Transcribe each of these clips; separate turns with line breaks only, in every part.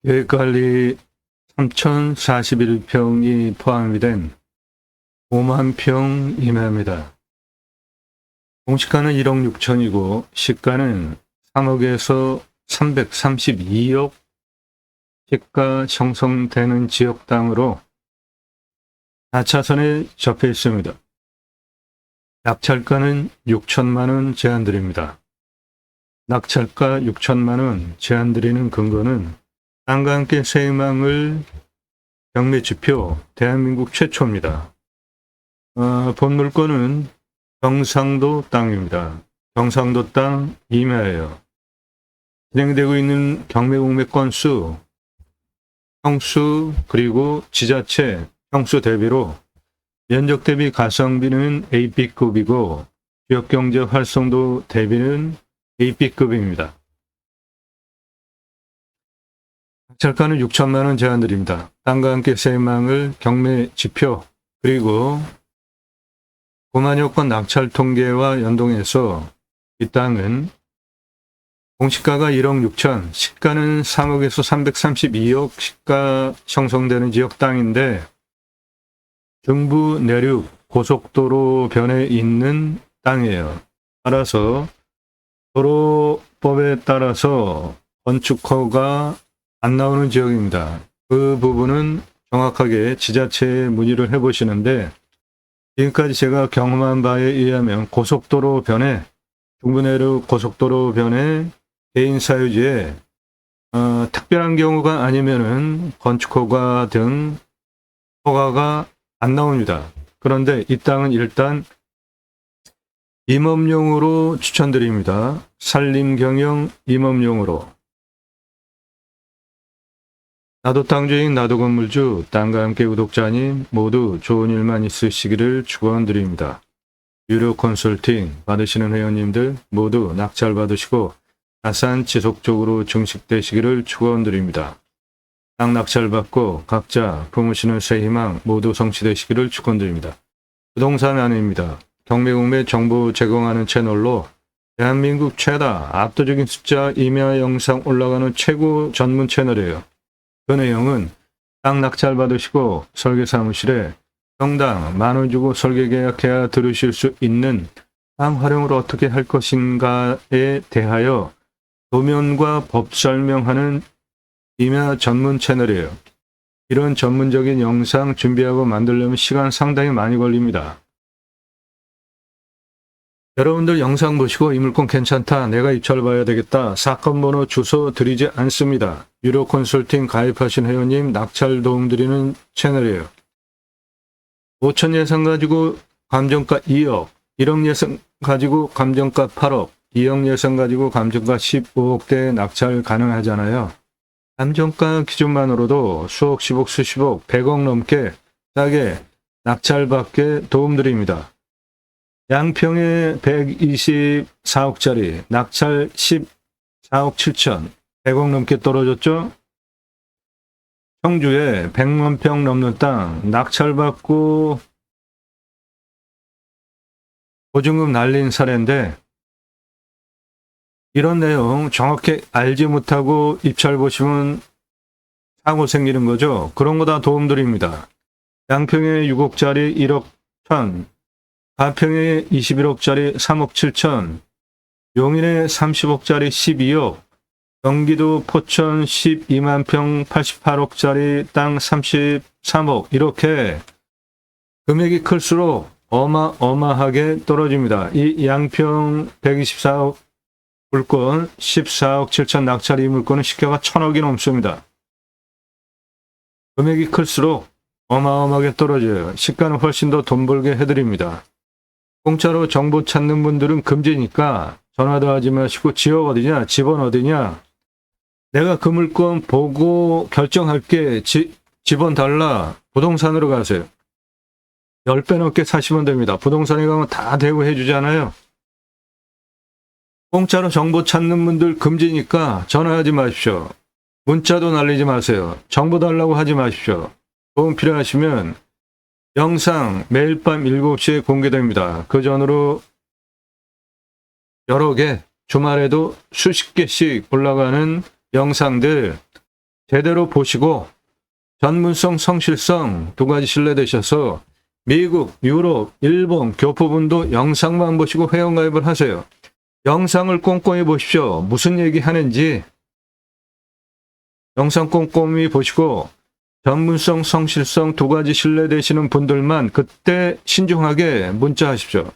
계획관리 3041평이 포함이 된 5만 평 이내입니다. 공시가는 1억 6천이고 시가는 3억에서 332억 시가 형성되는 지역 땅으로 4차선에 접해 있습니다. 낙찰가는 6천만원 제한드립니다. 낙찰가 6천만원 제한드리는 근거는 땅과 함께 새희망을 경매지표 대한민국 최초입니다. 본 물건은 경상도 땅입니다. 경상도 땅 임야예요. 진행되고 있는 경매 공매 건수, 평수 그리고 지자체 평수 대비로 면적 대비 가성비는 AB급이고 지역경제 활성도 대비는 AB급입니다. 낙찰가는 6천만원 제한드립니다. 땅과 함께 새희망을 경매 지표 그리고 9만여 건 낙찰 통계와 연동해서 이 땅은 공시가가 1억 6천, 시가는 3억에서 332억 시가 형성되는 지역 땅인데 중부 내륙 고속도로 변에 있는 땅이에요. 따라서 도로법에 따라서 건축허가 안 나오는 지역입니다. 그 부분은 정확하게 지자체에 문의를 해보시는데 지금까지 제가 경험한 바에 의하면 고속도로 변에 중부 내륙 고속도로 변에 개인 사유지에 특별한 경우가 아니면은 건축허가 등 허가가 안 나옵니다. 그런데 이 땅은 일단 임업용으로 추천드립니다. 산림경영 임업용으로. 나도 땅주인 나도 건물주 땅과 함께 구독자님 모두 좋은 일만 있으시기를 축원드립니다. 유료 컨설팅 받으시는 회원님들 모두 낙찰 받으시고 자산 지속적으로 증식되시기를 축원드립니다. 땅 낙찰 받고 각자 품으시는 새희망 모두 성취되시기를 축원드립니다. 부동산 아닙니다. 경매공매 정보 제공하는 채널로 대한민국 최다 압도적인 숫자 임야 영상 올라가는 최고 전문 채널이에요. 그 내용은 땅 낙찰 받으시고 설계사무실에 평당 10,000원 주고 설계 계약해야 들으실 수 있는 땅 활용을 어떻게 할 것인가에 대하여 도면과 법 설명하는 임야 전문 채널이에요. 이런 전문적인 영상 준비하고 만들려면 시간 상당히 많이 걸립니다. 여러분들 영상 보시고 이 물건 괜찮다, 내가 입찰 봐야 되겠다, 사건 번호 주소 드리지 않습니다. 유료 컨설팅 가입하신 회원님 낙찰 도움 드리는 채널이에요. 5천 예상 가지고 감정가 2억, 1억 예상 가지고 감정가 8억, 2억 예상 가지고 감정가 15억대 낙찰 가능하잖아요. 감정가 기준만으로도 수억, 10억, 수십억, 100억 넘게 싸게 낙찰받게 도움드립니다. 양평에 124억짜리 낙찰 14억 7천, 100억 넘게 떨어졌죠? 청주에 100만 평 넘는 땅 낙찰받고 보증금 날린 사례인데 이런 내용 정확히 알지 못하고 입찰 보시면 사고 생기는 거죠. 그런 거 다 도움드립니다. 양평에 6억짜리 1억 1천, 가평에 21억짜리 3억 7천, 용인에 30억짜리 12억, 경기도 포천 12만 평 88억짜리 땅 33억, 이렇게 금액이 클수록 어마어마하게 떨어집니다. 이 양평 124억 물건 14억 7천 낙찰 이 물건은 시가가 1,000억이 넘습니다. 금액이 클수록 어마어마하게 떨어져요. 시가는 훨씬 더 돈 벌게 해드립니다. 공짜로 정보 찾는 분들은 금지니까 전화도 하지 마시고 지역 어디냐, 집은 어디냐, 내가 그 물건 보고 결정할게, 집원 달라, 부동산으로 가세요. 10배 넘게 사시면 됩니다. 부동산에 가면 다 대우해 주잖아요. 공짜로 정보 찾는 분들 금지니까 전화하지 마십시오. 문자도 날리지 마세요. 정보 달라고 하지 마십시오. 도움 필요하시면 영상 매일 밤 7시에 공개됩니다. 그 전으로 여러 개, 주말에도 수십 개씩 올라가는 영상들 제대로 보시고 전문성, 성실성 두 가지 신뢰되셔서 미국, 유럽, 일본 교포분도 영상만 보시고 회원가입을 하세요. 영상을 꼼꼼히 보십시오. 무슨 얘기 하는지 영상 꼼꼼히 보시고 전문성, 성실성 두 가지 신뢰되시는 분들만 그때 신중하게 문자하십시오.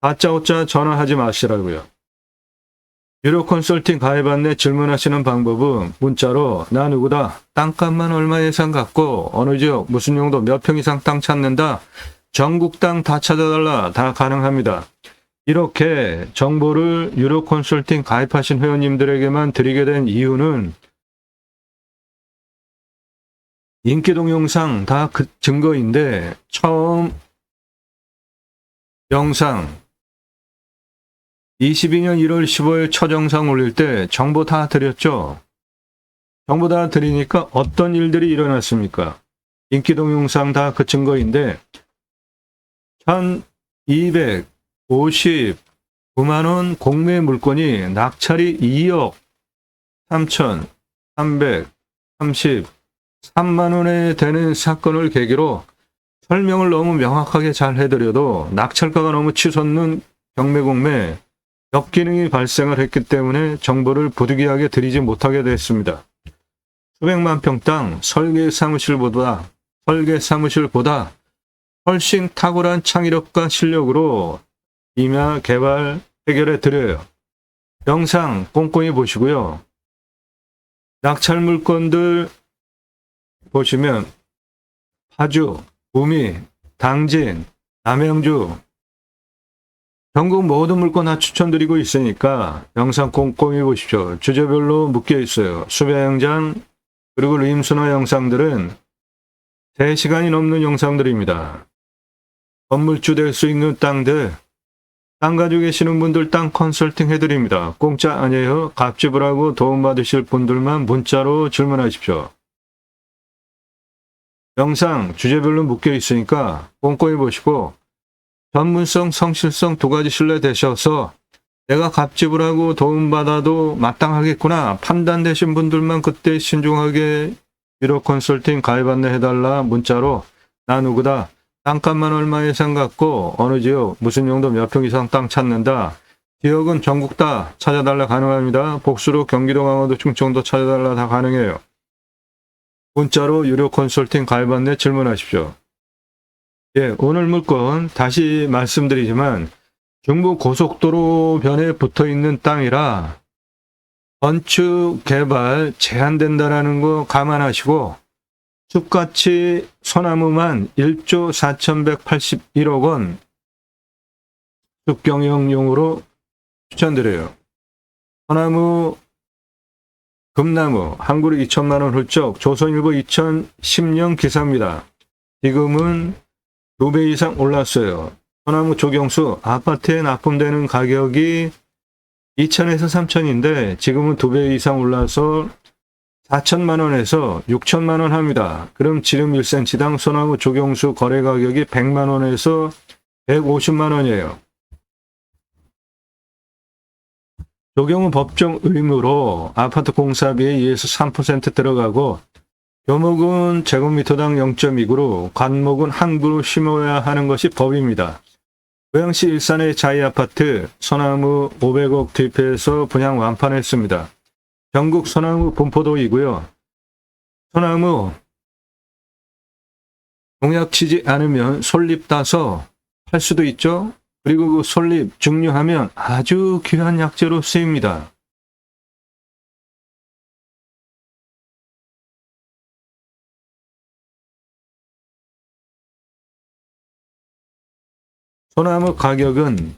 다짜고짜 전화하지 마시라고요. 유료 컨설팅 가입 안내 질문하시는 방법은 문자로 나 누구다, 땅값만 얼마 예산 갖고 어느 지역 무슨 용도 몇 평 이상 땅 찾는다, 전국 땅 다 찾아달라, 다 가능합니다. 이렇게 정보를 유료 컨설팅 가입하신 회원님들에게만 드리게 된 이유는 인기 동영상 다 그 증거인데 처음 영상 22년 1월 15일 첫 영상 올릴 때 정보 다 드렸죠. 정보 다 드리니까 어떤 일들이 일어났습니까? 인기 동영상 다 그 증거인데 1259만 원 공매 물건이 낙찰이 2억 3,333만 원에 되는 사건을 계기로 설명을 너무 명확하게 잘 해드려도 낙찰가가 너무 치솟는 경매공매 역기능이 발생을 했기 때문에 정보를 부득이하게 드리지 못하게 됐습니다. 수백만 평 땅 설계 사무실보다 훨씬 탁월한 창의력과 실력으로 임야 개발 해결해 드려요. 영상 꼼꼼히 보시고요. 낙찰 물건들 보시면 파주, 구미, 당진, 남양주 전국 모든 물건 다 추천드리고 있으니까 영상 꼼꼼히 보십시오. 주제별로 묶여 있어요. 수백 장 그리고 림순화 영상들은 3시간이 넘는 영상들입니다. 건물주 될 수 있는 땅들, 땅 가지고 계시는 분들 땅 컨설팅 해드립니다. 공짜 아니에요. 값지불 하고 도움받으실 분들만 문자로 질문하십시오. 영상 주제별로 묶여 있으니까 꼼꼼히 보시고 전문성, 성실성 두 가지 신뢰되셔서 내가 값지불하고 도움받아도 마땅하겠구나 판단되신 분들만 그때 신중하게 유료 컨설팅 가입 안내 해달라 문자로 나 누구다, 땅값만 얼마 예산 갖고 어느 지역 무슨 용도 몇 평 이상 땅 찾는다, 지역은 전국 다 찾아달라 가능합니다. 복수로 경기도, 강원도, 충청도 찾아달라 다 가능해요. 문자로 유료 컨설팅 가입 안내 질문하십시오. 예, 오늘 물건 다시 말씀드리지만 중부 고속도로 변에 붙어 있는 땅이라 건축 개발 제한된다라는 거 감안하시고 숲가치 소나무만 1조 4,181억 원 숲경영용으로 추천드려요. 소나무, 금나무 한 그루 2천만 원 훌쩍 조선일보 2010년 기사입니다. 지금은 2배 이상 올랐어요. 소나무 조경수 아파트에 납품되는 가격이 2천에서 3천인데 지금은 2배 이상 올라서 4천만 원에서 6천만 원 합니다. 그럼 지름 1cm당 소나무 조경수 거래 가격이 100만 원에서 150만 원이에요. 조경은 법정 의무로 아파트 공사비에 2에서 3% 들어가고 묘목은 제곱미터당 0.2그루, 관목은 한 그루 심어야 하는 것이 법입니다. 고양시 일산의 자이아파트 소나무 500억 투입해서 분양 완판했습니다. 전국 소나무 분포도이고요. 소나무 농약 치지 않으면 솔잎 따서 팔 수도 있죠. 그리고 그 솔잎 증류하면 아주 귀한 약재로 쓰입니다. 소나무 가격은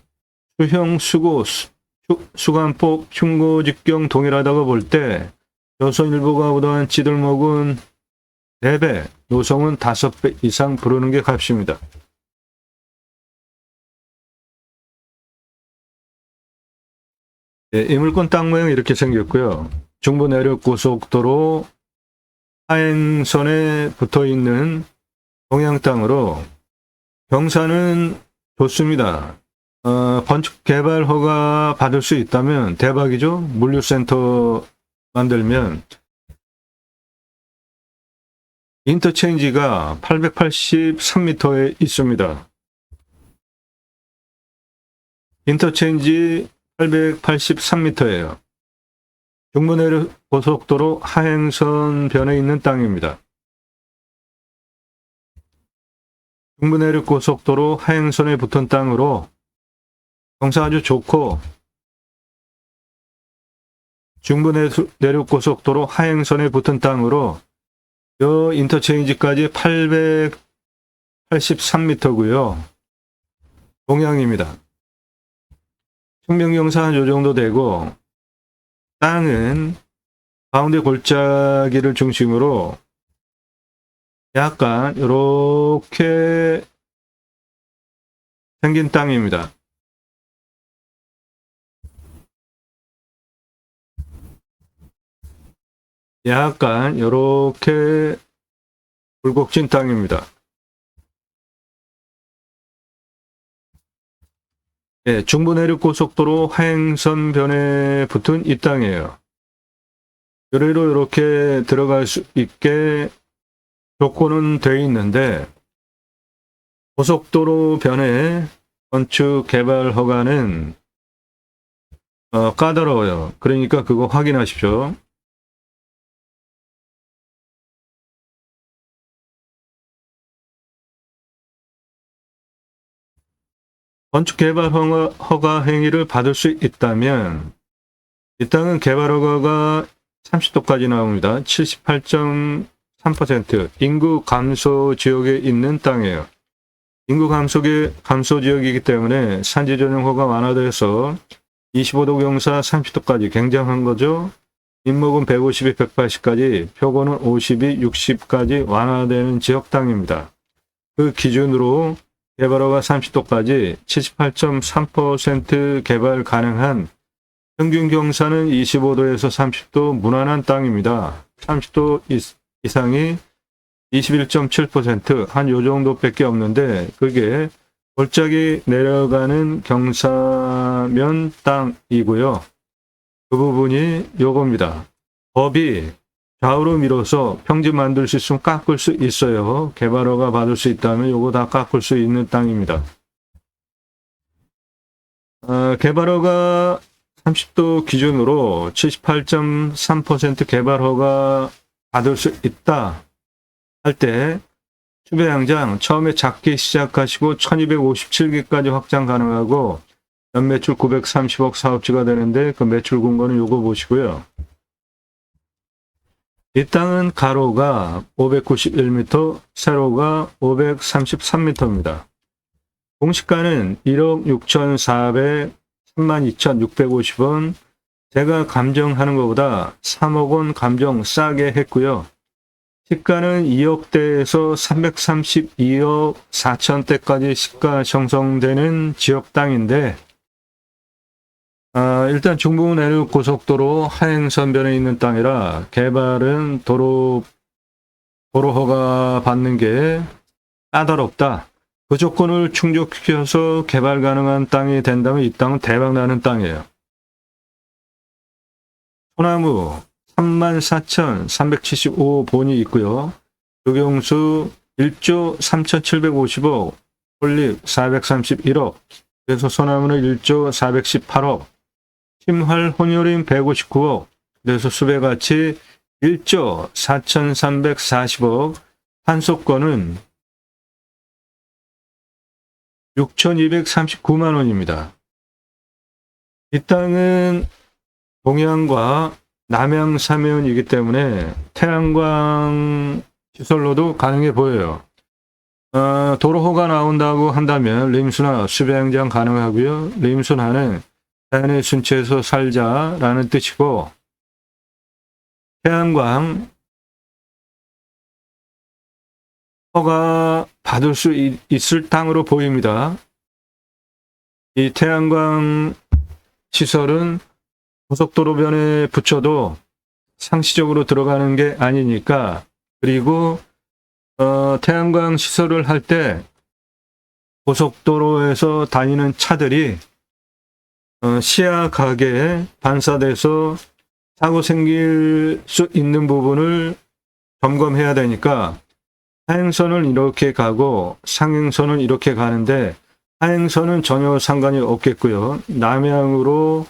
수형, 수고, 수간폭, 흉고, 직경 동일하다고 볼 때 조선일보가 보도한 찌들목은 4배, 노성은 5배 이상 부르는 게 값입니다. 네, 이 물건 땅 모양이 이렇게 생겼고요. 중부 내륙 고속도로 하행선에 붙어있는 동양 땅으로 경사는 좋습니다. 건축 개발 허가 받을 수 있다면 대박이죠. 물류센터 만들면 인터체인지가 883m에 있습니다. 인터체인지 883m예요. 중부내륙 고속도로 하행선 변에 있는 땅입니다. 중부내륙 고속도로 하행선에 붙은 땅으로 경사 아주 좋고, 중부내륙 고속도로 하행선에 붙은 땅으로 요 인터체인지까지 883m고요. 동향입니다. 측면경사 요 정도 되고, 땅은 가운데 골짜기를 중심으로 약간 이렇게 생긴 땅입니다. 약간 이렇게 굴곡진 땅입니다. 네, 중부내륙고속도로 하행선 변에 붙은 이 땅이에요. 요래로 이렇게 들어갈 수 있게 조건은 되어 있는데, 고속도로 변에 건축 개발 허가는 까다로워요. 그러니까 그거 확인하십시오. 건축 개발 허가 행위를 받을 수 있다면 이 땅은 개발 허가가 30도까지 나옵니다. 78.3% 인구 감소 지역에 있는 땅이에요. 인구 감소 지역이기 때문에 산지 전용 허가 완화돼서 25도 경사 30도까지 굉장한 거죠. 민목은 152, 180까지, 표고는 52, 60까지 완화되는 지역 땅입니다. 그 기준으로 개발허가 30도까지 78.3% 개발 가능한, 평균 경사는 25도에서 30도 무난한 땅입니다. 30도 이상이 21.7%, 한 요 정도밖에 없는데, 그게 골짜기 내려가는 경사면 땅이고요. 그 부분이 요겁니다. 법이 좌우로 밀어서 평지 만들 수 있으면 깎을 수 있어요. 개발허가 받을 수 있다면 요거 다 깎을 수 있는 땅입니다. 개발허가 30도 기준으로 78.3% 개발허가 받을 수 있다 할 때, 추배양장 처음에 작게 시작하시고 1257개까지 확장 가능하고 연매출 930억 사업지가 되는데, 그 매출 근거는 요거 보시고요. 이 땅은 가로가 591m, 세로가 533m입니다. 공시가는 1억 6,432,650원, 제가 감정하는 것보다 3억 원 감정 싸게 했고요. 시가는 2억대에서 332억 4천대까지 시가 형성되는 지역 땅인데, 일단 중부내륙 고속도로 하행선변에 있는 땅이라 개발은 도로 허가 받는 게 까다롭다. 그 조건을 충족시켜서 개발 가능한 땅이 된다면 이 땅은 대박나는 땅이에요. 소나무 34,375본이 있고요. 조경수 1조 3,750억, 홀립 431억, 그래서 소나무는 1조 418억, 심활 혼혈임 159억, 그래서 수배가치 1조 4,340억, 판소권은 6,239만 원입니다. 이 땅은 동해안과 남양 사면이기 때문에 태양광 시설로도 가능해 보여요. 도로호가 나온다고 한다면 림수나 수배양장 가능하고요. 림수나는 자연의 순치에서 살자라는 뜻이고, 태양광 허가 받을 수 있을 땅으로 보입니다. 이 태양광 시설은 고속도로변에 붙여도 상시적으로 들어가는 게 아니니까, 그리고 태양광 시설을 할 때 고속도로에서 다니는 차들이 시야 각에 반사돼서 사고 생길 수 있는 부분을 점검해야 되니까 하행선은 이렇게 가고 상행선은 이렇게 가는데 하행선은 전혀 상관이 없겠고요. 남향으로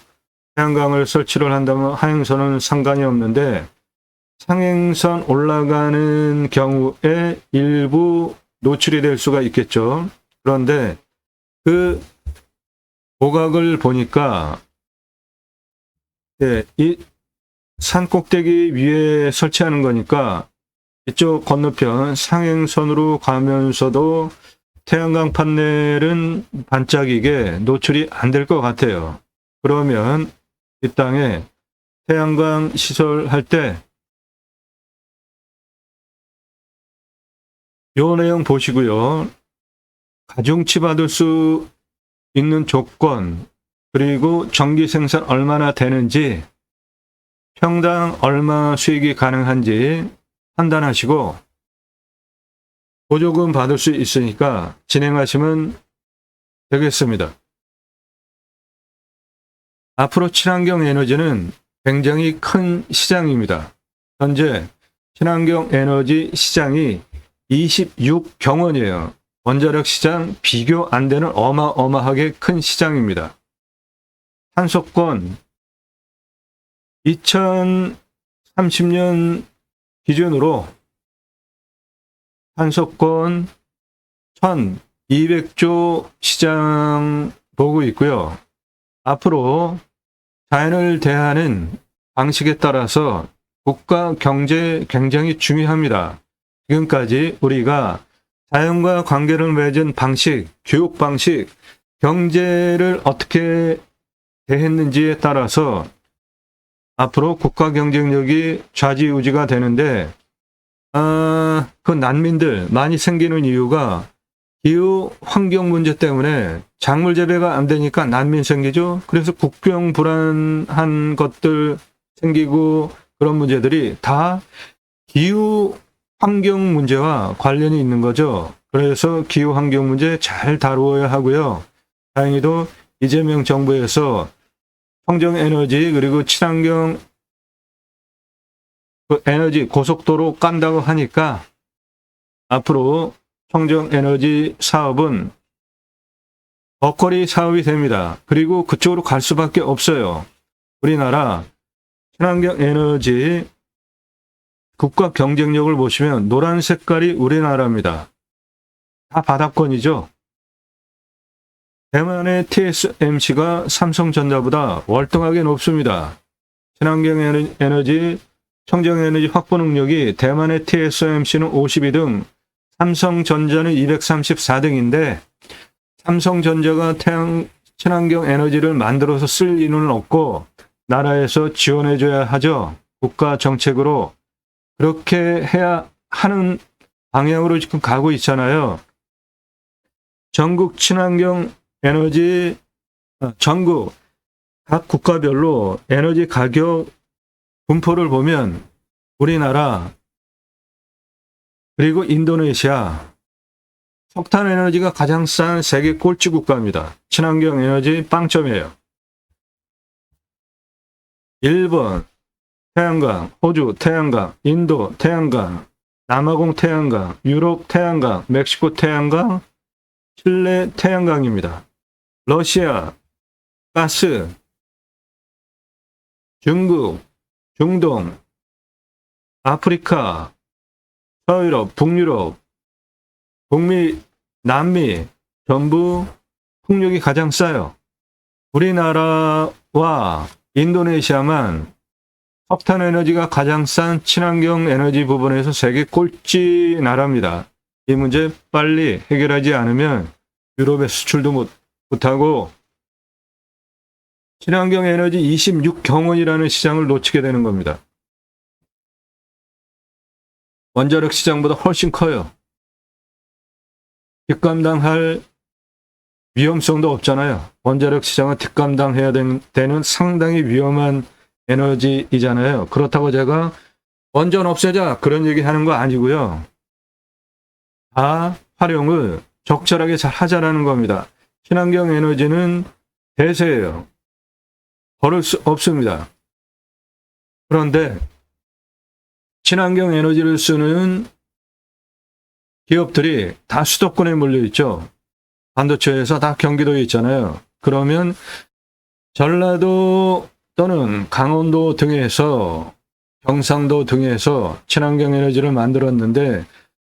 태양광을 설치를 한다면 하행선은 상관이 없는데 상행선 올라가는 경우에 일부 노출이 될 수가 있겠죠. 그런데 그 고각을 보니까 이 산 꼭대기 위에 설치하는 거니까 이쪽 건너편 상행선으로 가면서도 태양광 판넬은 반짝이게 노출이 안 될 것 같아요. 그러면 이 땅에 태양광 시설할 때 요 내용 보시고요. 가중치 받을 수 있는 조건, 그리고 전기 생산 얼마나 되는지, 평당 얼마 수익이 가능한지 판단하시고 보조금 받을 수 있으니까 진행하시면 되겠습니다. 앞으로 친환경 에너지는 굉장히 큰 시장입니다. 현재 친환경 에너지 시장이 26경원이에요. 원자력 시장 비교 안 되는 어마어마하게 큰 시장입니다. 탄소권 2030년 기준으로 탄소권 1200조 시장 보고 있고요. 앞으로 자연을 대하는 방식에 따라서 국가 경제 굉장히 중요합니다. 지금까지 우리가 자연과 관계를 맺은 방식, 교육 방식, 경제를 어떻게 대했는지에 따라서 앞으로 국가 경쟁력이 좌지우지가 되는데, 그 난민들 많이 생기는 이유가 기후 환경 문제 때문에 작물 재배가 안 되니까 난민 생기죠. 그래서 국경 불안한 것들 생기고 그런 문제들이 다 기후 환경 문제와 관련이 있는 거죠. 그래서 기후 환경 문제 잘 다루어야 하고요. 다행히도 이재명 정부에서 청정 에너지 그리고 친환경 에너지 고속도로 깐다고 하니까 앞으로 청정 에너지 사업은 먹거리 사업이 됩니다. 그리고 그쪽으로 갈 수밖에 없어요. 우리나라 친환경 에너지 국가 경쟁력을 보시면 노란 색깔이 우리나라입니다. 다 바닥권이죠. 대만의 TSMC가 삼성전자보다 월등하게 높습니다. 친환경 에너지, 청정 에너지 확보 능력이 대만의 TSMC는 52등, 삼성전자는 234등인데 삼성전자가 친환경 에너지를 만들어서 쓸 이유는 없고 나라에서 지원해줘야 하죠. 국가 정책으로 그렇게 해야 하는 방향으로 지금 가고 있잖아요. 전국 친환경 에너지, 전국 각 국가별로 에너지 가격 분포를 보면 우리나라 그리고 인도네시아 석탄 에너지가 가장 싼 세계 꼴찌 국가입니다. 친환경 에너지 빵점이에요. 일본 태양광, 호주 태양광, 인도 태양광, 남아공 태양광, 유럽 태양광, 멕시코 태양광, 칠레 태양광입니다. 러시아 가스, 중국, 중동, 아프리카, 서유럽, 북유럽, 북미, 남미 전부 풍력이 가장 싸요. 우리나라와 인도네시아만 석탄 에너지가 가장 싼 친환경 에너지 부분에서 세계 꼴찌 나라입니다. 이 문제 빨리 해결하지 않으면 유럽에 수출도 못하고 친환경 에너지 26경원이라는 시장을 놓치게 되는 겁니다. 원자력 시장보다 훨씬 커요. 뒷감당할 위험성도 없잖아요. 원자력 시장은 뒷감당해야 되는 상당히 위험한 에너지이잖아요. 그렇다고 제가 원전 없애자 그런 얘기 하는 거 아니고요. 다 활용을 적절하게 잘 하자라는 겁니다. 친환경 에너지는 대세예요. 버릴 수 없습니다. 그런데 친환경 에너지를 쓰는 기업들이 다 수도권에 몰려 있죠. 반도체에서 다 경기도에 있잖아요. 그러면 전라도 또는 강원도 등에서 경상도 등에서 친환경 에너지를 만들었는데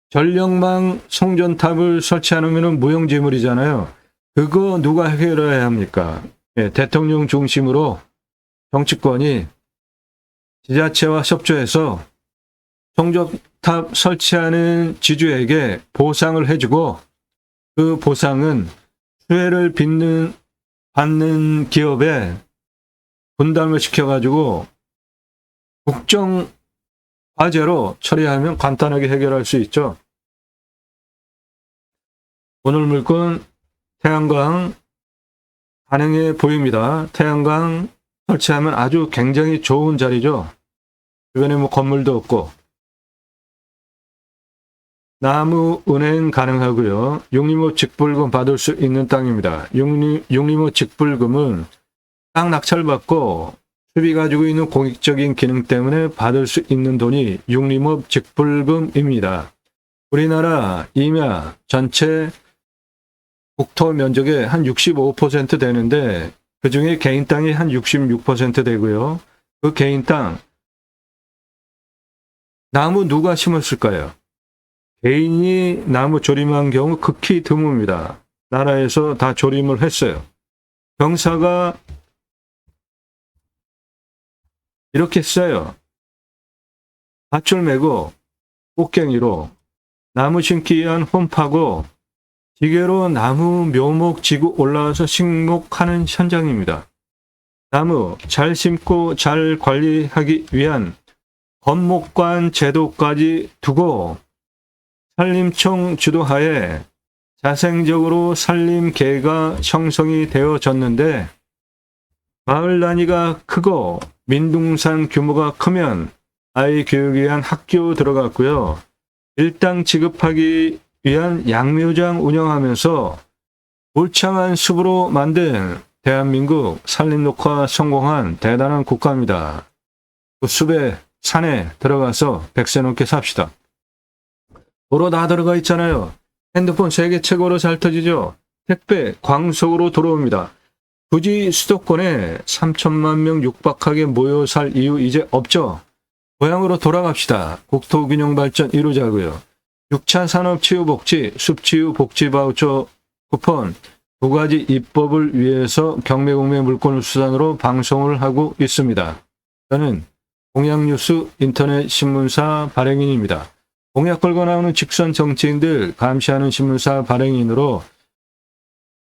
전력망 송전탑을 설치 않으면 무용지물이잖아요. 그거 누가 해결해야 합니까? 예, 대통령 중심으로 정치권이 지자체와 협조해서 송전탑 설치하는 지주에게 보상을 해주고 그 보상은 수혜를 받는 기업에 분담을 시켜가지고 국정 과제로 처리하면 간단하게 해결할 수 있죠. 오늘 물건 태양광 가능해 보입니다. 태양광 설치하면 아주 굉장히 좋은 자리죠. 주변에 뭐 건물도 없고 나무 은행 가능하고요. 육림업 직불금 받을 수 있는 땅입니다. 육림업 직불금은 땅 낙찰받고 수비 가지고 있는 공익적인 기능 때문에 받을 수 있는 돈이 육림업 직불금입니다. 우리나라 임야 전체 국토 면적의 한 65% 되는데 그중에 개인 땅이 한 66% 되고요. 그 개인 땅 나무 누가 심었을까요? 개인이 나무 조림한 경우 극히 드뭅니다. 나라에서 다 조림을 했어요. 경사가 이렇게 써요. 밧줄 메고 꽃갱이로 나무 심기 위한 홈 파고 기계로 나무 묘목 지고 올라와서 식목하는 현장입니다. 나무 잘 심고 잘 관리하기 위한 건목관 제도까지 두고 산림청 주도하에 자생적으로 산림계가 형성이 되어졌는데 마을 단위가 크고 민둥산 규모가 크면 아이 교육을 위한 학교 들어갔고요. 일당 지급하기 위한 양묘장 운영하면서 울창한 숲으로 만든 대한민국 산림녹화 성공한 대단한 국가입니다. 그 숲에 산에 들어가서 100세 넘게 삽시다. 도로 다 들어가 있잖아요. 핸드폰 세계 최고로 잘 터지죠. 택배 광속으로 들어옵니다. 굳이 수도권에 3천만 명 육박하게 모여 살 이유 이제 없죠. 고향으로 돌아갑시다. 국토균형 발전 이루자고요. 6차 산업치유복지, 숲치유복지 바우처 쿠폰 두 가지 입법을 위해서 경매공매 물건을 수단으로 방송을 하고 있습니다. 저는 공약뉴스 인터넷 신문사 발행인입니다. 공약 걸고 나오는 직선 정치인들 감시하는 신문사 발행인으로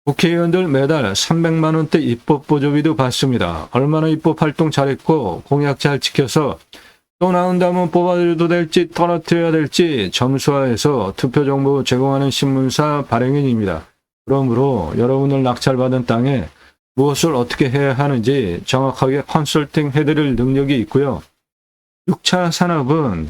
국회의원들 매달 300만 원대 입법 보조비도 받습니다. 얼마나 입법 활동 잘했고 공약 잘 지켜서 또 나온다면 뽑아드려도 될지 떨어뜨려야 될지 점수화해서 투표 정보 제공하는 신문사 발행인입니다. 그러므로 여러분을 낙찰받은 땅에 무엇을 어떻게 해야 하는지 정확하게 컨설팅 해드릴 능력이 있고요. 6차 산업은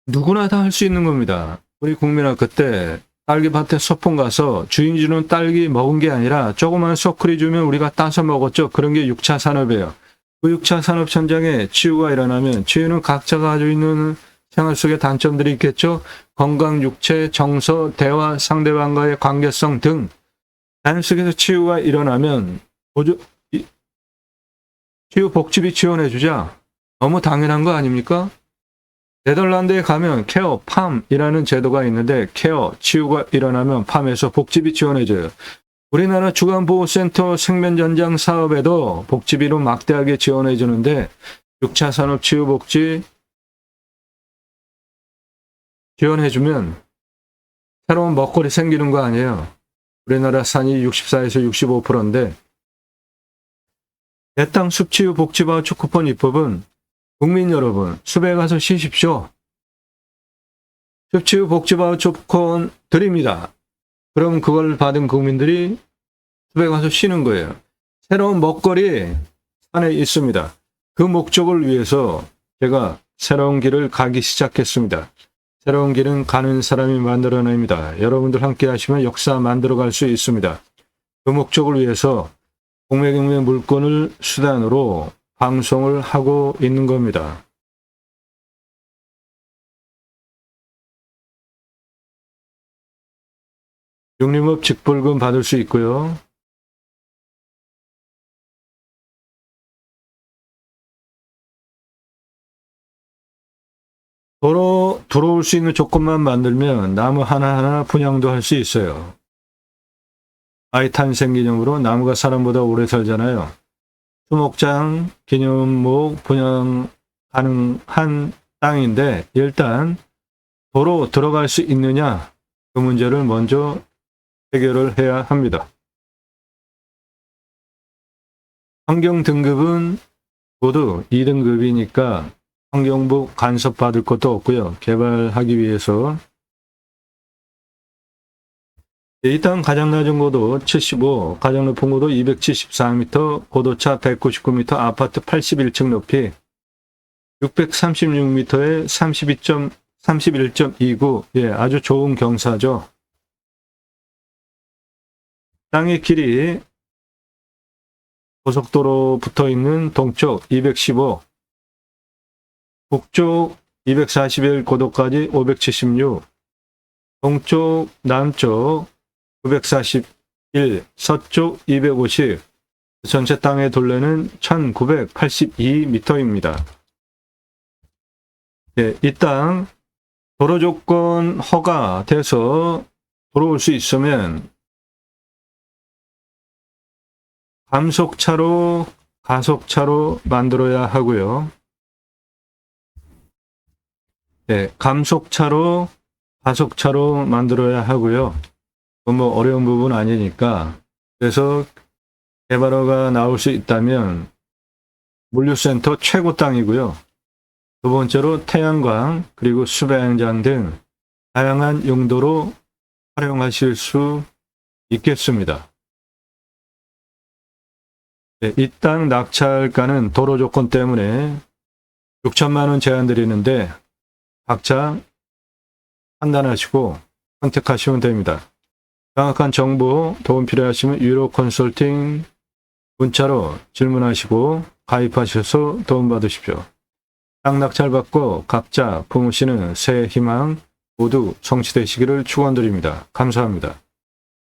누구나 다 할 수 있는 겁니다. 우리 국민학교 때 딸기밭에 소풍 가서 주인 주는 딸기 먹은 게 아니라 조그만 소쿠리 주면 우리가 따서 먹었죠. 그런 게 6차 산업이에요. 그 6차 산업 현장에 치유가 일어나면 치유는 각자가 가지고 있는 생활 속에 단점들이 있겠죠. 건강, 육체, 정서, 대화, 상대방과의 관계성 등 자연 속에서 치유가 일어나면 치유 복지비 지원해 주자. 너무 당연한 거 아닙니까? 네덜란드에 가면 케어 팜이라는 제도가 있는데 케어, 치유가 일어나면 팜에서 복지비 지원해줘요. 우리나라 주간보호센터 생면전장 사업에도 복지비로 막대하게 지원해주는데 6차 산업치유복지 지원해주면 새로운 먹거리 생기는 거 아니에요. 우리나라 산이 64에서 65%인데 내 땅 숲치유 복지바우처 쿠폰 입법은 국민 여러분, 숲에 가서 쉬십시오. 숲치유 복지바우처 쿠폰 드립니다. 그럼 그걸 받은 국민들이 숲에 가서 쉬는 거예요. 새로운 먹거리 산에 있습니다. 그 목적을 위해서 제가 새로운 길을 가기 시작했습니다. 새로운 길은 가는 사람이 만들어냅니다. 여러분들 함께 하시면 역사 만들어갈 수 있습니다. 그 목적을 위해서 공매경매 물건을 수단으로 방송을 하고 있는 겁니다. 육림업 직불금 받을 수 있고요. 들어올 수 있는 조건만 만들면 나무 하나하나 분양도 할 수 있어요. 아이 탄생 기념으로 나무가 사람보다 오래 살잖아요. 수목장 기념목 분양 가능한 땅인데 일단 도로 들어갈 수 있느냐 그 문제를 먼저 해결을 해야 합니다. 환경 등급은 모두 2등급이니까 환경부 간섭 받을 것도 없고요. 개발하기 위해서 이 땅 가장 낮은 고도 75, 가장 높은 고도 274m, 고도차 199m, 아파트 81층 높이 636m에 31.29, 예, 아주 좋은 경사죠. 땅의 길이 고속도로 붙어 있는 동쪽 215, 북쪽 241 고도까지 576, 동쪽 남쪽 941, 서쪽 250, 전체 땅의 둘레는 1982m입니다. 예, 이 땅 도로 조건 허가돼서 들어올 수 있으면 감속차로, 가속차로 만들어야 하고요. 네, 감속차로, 가속차로 만들어야 하고요. 뭐 어려운 부분 아니니까. 그래서 개발허가 나올 수 있다면 물류센터 최고 땅이고요. 두 번째로 태양광 그리고 수배양장 등 다양한 용도로 활용하실 수 있겠습니다. 네, 이 땅 낙찰가는 도로 조건 때문에 6천만 원 제한 드리는데 각자 판단하시고 선택하시면 됩니다. 정확한 정보, 도움 필요하시면 유로 컨설팅 문자로 질문하시고 가입하셔서 도움받으십시오. 땅 낙찰 받고 각자 품으시는 새 희망 모두 성취되시기를 축원드립니다. 감사합니다.